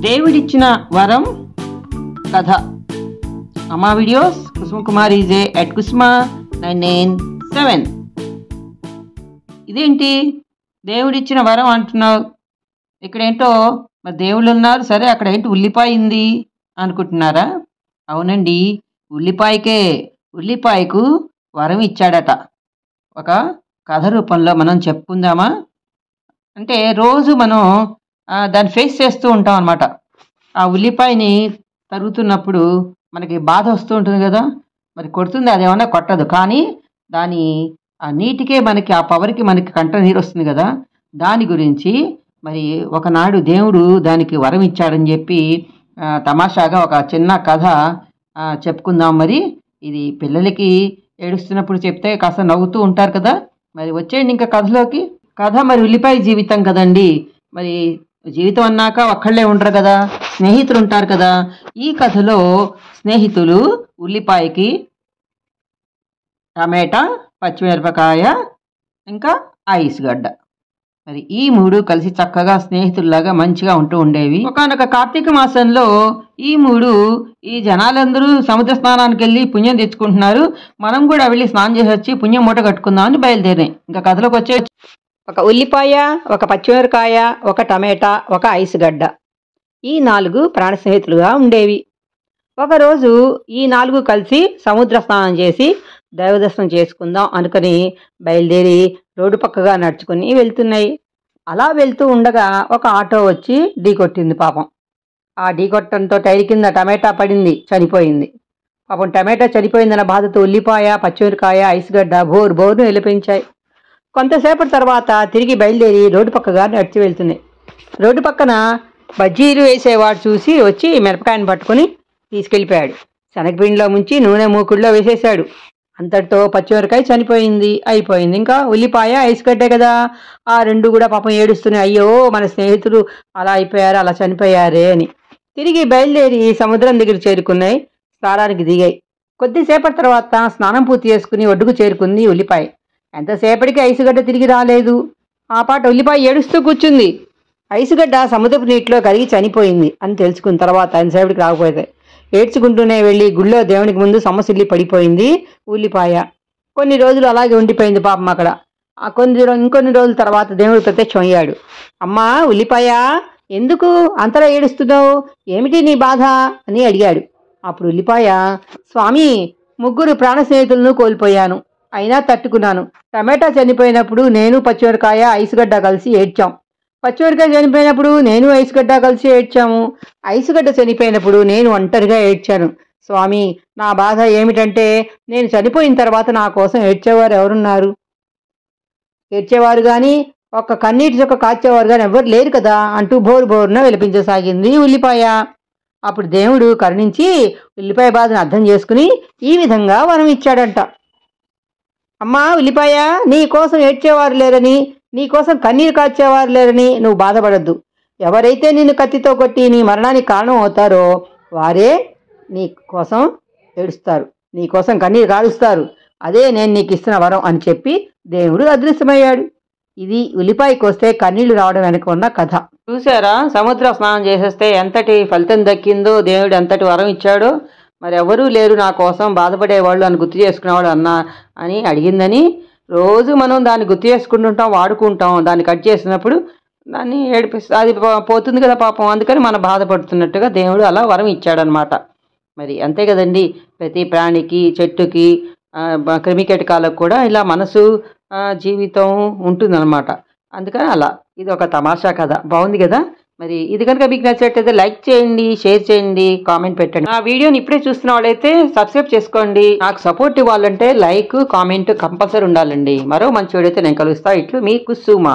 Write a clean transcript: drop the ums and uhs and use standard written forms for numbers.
దేవుడిచ్చిన వరం కథ. అమ్మా వీడియోస్ కుసుమ కుమార్ ఈజే అట్ కుసుమ 997. ఇదేంటి దేవుడిచ్చిన వరం అంటున్నావు? ఇక్కడేంటో మరి దేవుళ్ళు ఉన్నారు, సరే అక్కడ ఏంటి ఉల్లిపాయ ఉంది అనుకుంటున్నారా? అవునండి, ఉల్లిపాయకు వరం ఇచ్చాడట. ఒక కథ రూపంలో మనం చెప్పుకుందామా? అంటే రోజు మనం దాన్ని ఫేస్ చేస్తూ ఉంటాం అన్నమాట. ఆ ఉల్లిపాయని తరుగుతున్నప్పుడు మనకి బాధ వస్తూ ఉంటుంది కదా, మరి కొడుతుంది, అదేమన్నా కొట్టదు, కానీ దాని ఆ నీటికే మనకి ఆ పవర్కి మనకి కంట నీరు వస్తుంది కదా. దాని గురించి మరి ఒకనాడు దేవుడు దానికి వరం ఇచ్చాడని చెప్పి తమాషాగా ఒక చిన్న కథ చెప్పుకుందాం. మరి ఇది పిల్లలకి ఏడుస్తున్నప్పుడు చెప్తే కాస్త నవ్వుతూ ఉంటారు కదా. మరి వచ్చేయండి ఇంకా కథలోకి. కథ మరి ఉల్లిపాయ జీవితం కదండి. మరి జీవితం అన్నాక ఒక్కళ్ళే ఉండరు కదా, స్నేహితులు ఉంటారు కదా. ఈ కథలో స్నేహితులు ఉల్లిపాయకి టమాటా, పచ్చిమిరపకాయ, ఇంకా ఐస్ గడ్డ, మరి ఈ మూడు కలిసి చక్కగా స్నేహితుల్లాగా మంచిగా ఉంటూ ఉండేవి. ఒకనొక కార్తీక మాసంలో ఈ జనాలందరూ సముద్ర స్నానానికి వెళ్ళి పుణ్యం తెచ్చుకుంటున్నారు. మనం కూడా వెళ్ళి స్నానం చేసి వచ్చి పుణ్యం మూట కట్టుకుందామని బయలుదేరాయి. ఇంకా కథలోకి వచ్చే ఒక ఉల్లిపాయ, ఒక పచ్చిమిరకాయ, ఒక టమాటా, ఒక ఐస్ గడ్డ, ఈ 4 ప్రాణ స్నేహితులుగా ఉండేవి. ఒకరోజు ఈ 4 కలిసి సముద్ర స్నానం చేసి దైవదర్శనం చేసుకుందాం అనుకుని బయలుదేరి రోడ్డు పక్కగా నడుచుకుని వెళ్తున్నాయి. అలా వెళ్తూ ఉండగా ఒక ఆటో వచ్చి ఢీకొట్టింది. పాపం ఆ ఢీకొట్టడంతో టైర్ కింద టమాటా పడింది, చనిపోయింది. పాపం టమాటా చనిపోయిందన్న బాధతో ఉల్లిపాయ, పచ్చిమిరకాయ, ఐస్ గడ్డ బోరును వెలిపించాయి. కొంతసేపటి తర్వాత తిరిగి బయలుదేరి రోడ్డు పక్కగా నడిచి వెళ్తున్నాయి. రోడ్డు పక్కన బజ్జీలు వేసేవాడు చూసి వచ్చి మిరపకాయను పట్టుకుని తీసుకెళ్ళిపోయాడు. శనగపిండిలో ముంచి నూనె మూకుడులో వేసేశాడు. అంతటితో పచ్చిమిరకాయ చనిపోయింది, అయిపోయింది. ఇంకా ఉల్లిపాయ, ఐస్ గడ్డే కదా, ఆ 2 కూడా పాపం ఏడుస్తున్నాయి. అయ్యో మన స్నేహితులు అలా అయిపోయారు, అలా చనిపోయారే అని. తిరిగి బయలుదేరి సముద్రం దగ్గర చేరుకున్నాయి, స్నానానికి దిగాయి. కొద్దిసేపటి తర్వాత స్నానం పూర్తి చేసుకుని ఒడ్డుకు చేరుకుంది ఉల్లిపాయ. ఎంతసేపటికి ఐసుగడ్డ తిరిగి రాలేదు. ఆ పాట ఉల్లిపాయ ఏడుస్తూ కూర్చుంది. ఐసుగడ్డ సముద్రపు నీటిలో కరిగి చనిపోయింది అని తెలుసుకున్న తర్వాత ఎంతసేపటికి రాకపోతే ఏడ్చుకుంటూనే వెళ్ళి గుళ్ళో దేవునికి ముందు సమసిల్లి పడిపోయింది ఉల్లిపాయ. కొన్ని రోజులు అలాగే ఉండిపోయింది పాపం అక్కడ. ఇంకొన్ని రోజుల తర్వాత దేవుడు ప్రత్యక్షం అయ్యాడు. అమ్మా ఉల్లిపాయ, ఎందుకు అంతలా ఏడుస్తున్నావు, ఏమిటి నీ బాధ అని అడిగాడు. అప్పుడు ఉల్లిపాయ, స్వామి 3 ప్రాణ స్నేహితులను కోల్పోయాను, అయినా తట్టుకున్నాను. టమాటా చనిపోయినప్పుడు నేను, పచ్చిమిరకాయ, ఐసుగడ్డ కలిసి ఏడ్చాం. పచ్చిమిరకాయ చనిపోయినప్పుడు నేను, ఐసుగడ్డ కలిసి ఏడ్చాము. ఐసుగడ్డ చనిపోయినప్పుడు నేను ఒంటరిగా ఏడ్చాను. స్వామి, నా బాధ ఏమిటంటే నేను చనిపోయిన తర్వాత నా కోసం ఏడ్చేవారు ఎవరున్నారు? ఏడ్చేవారు కానీ ఒక్క కన్నీటి చొక్క కాచేవారు కానీ ఎవరు లేరు కదా అంటూ బోరున విలపించసాగింది ఉల్లిపాయ. అప్పుడు దేవుడు కరుణించి ఉల్లిపాయ బాధను అర్థం చేసుకుని ఈ విధంగా వరం ఇచ్చాడంట. అమ్మా ఉల్లిపాయ, నీ కోసం ఏడ్చేవారు లేరని, నీ కోసం కన్నీరు కాచేవారు లేరని నువ్వు బాధపడద్దు. ఎవరైతే నిన్ను కత్తితో కొట్టి నీ మరణానికి కారణం అవుతారో వారే నీ కోసం ఏడుస్తారు, నీ కోసం కన్నీరు కారుస్తారు. అదే నేను నీకు ఇస్తున్న వరం అని చెప్పి దేవుడు అదృశ్యమయ్యాడు. ఇది ఉల్లిపాయకి వస్తే కన్నీళ్లు రావడం వెనక ఉన్న కథ. చూసారా, సముద్ర స్నానం చేసేస్తే ఎంతటి ఫలితం దక్కిందో, దేవుడు ఎంతటి వరం ఇచ్చాడో. మరి ఎవరూ లేరు నా కోసం బాధపడేవాళ్ళు అని గుర్తు చేసుకునేవాడు అని అడిగిందని రోజు మనం దాన్ని గుర్తు చేసుకుంటుంటాం, వాడుకుంటాం. దాన్ని కట్ చేసినప్పుడు దాన్ని ఏడిపిస్తే అది పోతుంది కదా పాపం. అందుకని మనం బాధపడుతున్నట్టుగా దేవుడు అలా వరం ఇచ్చాడనమాట. మరి అంతే కదండి, ప్రతి ప్రాణికి, చెట్టుకి, క్రిమికీటకాలకు కూడా ఇలా మనసు, జీవితం ఉంటుందన్నమాట. అందుకని అలా ఇది ఒక తమాషా కథ. బాగుంది కదా. మరి ఇది కనుక మీకు నచ్చినట్లయితే లైక్ చేయండి, షేర్ చేయండి, కామెంట్ పెట్టండి. ఆ వీడియోని ఇప్పుడే చూస్తున్న వాళ్ళైతే సబ్స్క్రైబ్ చేసుకోండి. నాకు సపోర్ట్ ఇవ్వాలంటే లైక్, కామెంట్ కంపల్సరీ ఉండాలండి. మరో మంచి వీడియోతో నేను కలుస్తా. ఇట్లు మీ కుసుమ.